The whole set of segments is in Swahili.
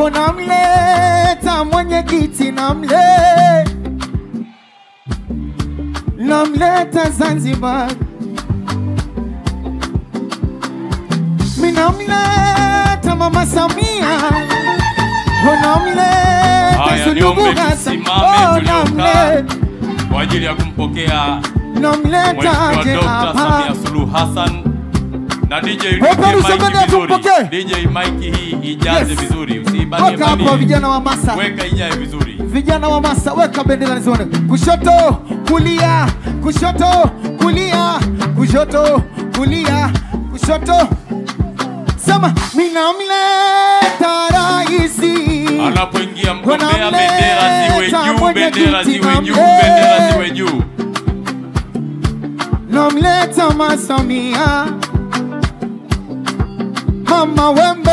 Unamleta mwenyekiti namleta Zanzibar. Minamleta Mama Samia. Unamleta Suluhu Hassan. Kwa ajili ya kumpokea namleta Dr. Samia Suluhu Hassan. Na DJ Mike hii ijaze vizuri, usibanie weka hapo vijana wa Masa. Weka ijae vizuri. Vijana wa Masa weka bendera nizione. Kushoto, kulia, kushoto, kulia, kushoto, kulia, kushoto. Sema minamleta raisi. Anapoingia mgombea bendera ziwe juu, bendera ziwe juu, bendera ziwe juu. Namleta Masamia. Mama wembe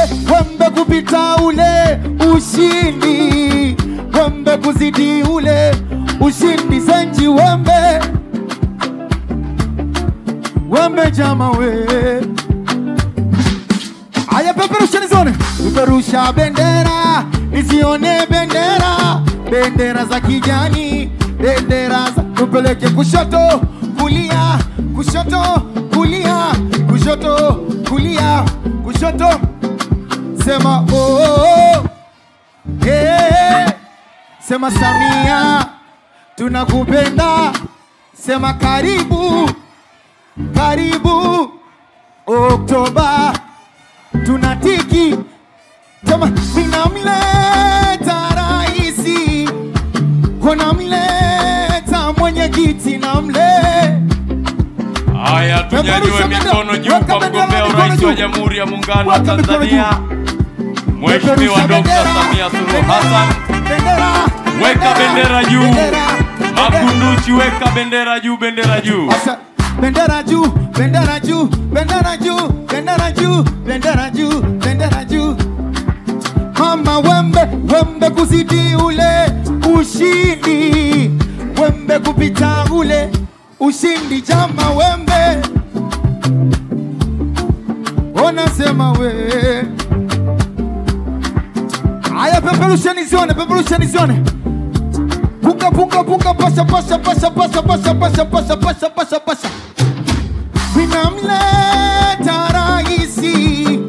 kupita ule ushindi, wembe kuzidi ule ushindi, Zenji wembe jama we. Aya peperusha nizione, peperusha bendera nizione, bendera za kijani, bendera za tupeleke kushoto kulia, kushoto kulia, kushoto kulia, kushoto. Sema oh, hey. Sema Samia tunakupenda. Sema karibu, karibu Oktoba tunatiki. Sema minamleta raisi, unamleta mwenyekiti Haya, tunyanyue mikono juu kwa mgombea urais wa Jamhuri ya Muungano wa Tanzania, Mheshimiwa Dr. Samia Suluhu Hassan. Weka bendera juu. Makunduchi weka bendera juu, bendera juu. Bendera juu, bendera juu, bendera juu, bendera juu, bendera juu, bendera juu. Mama wembe kuzidi ule ushindi, wembe kupita ule ushindi, jama wembe. Onasema we. Aya peperusha nizione, peperusha nizione. Punga pasha. Minamleta raisi,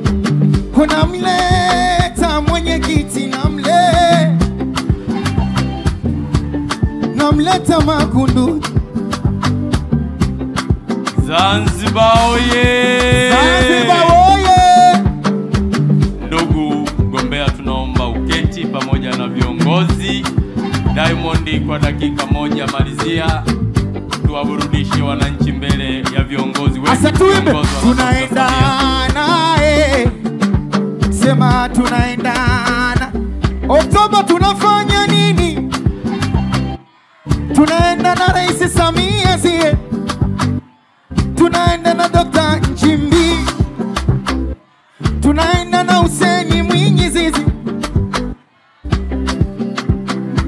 unamleta mwenyekiti namleta Makundu. Zanzibar oye! Zanzibar oye! Ndugu mgombea, tunaomba uketi pamoja na viongozi. Diamond kwa dakika moja malizia, tuwaburudishe wananchi mbele ya viongozi wetu. Asa tuimbe tunaenda nae. Sema tunaenda na Oktoba tunafanya nini? Tunaenda na Rais Samia sie. Tunaenda na Dr. Nchimbi. Tunaenda na Hussein Mwinyi Zizi.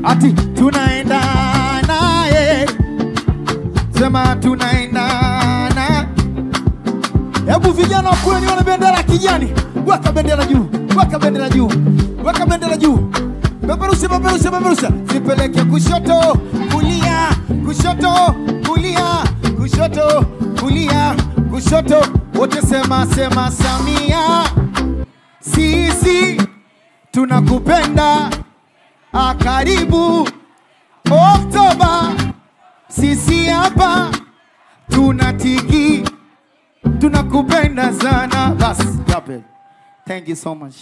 Ati tunaenda naye. Sema tunaenda na. Hebu vijana kule nione bendera kijani. Weka bendera juu, weka bendera juu, weka bendera juu. Peperusha. Zipeleke kushoto, kulia, kushoto, kulia, kushoto, kulia, kushoto. Wote sema Samia. Sisi tunakupenda. Karibu Oktoba. Sisi hapa tunatiki. Tunakupenda sana. Bas, thank you so much.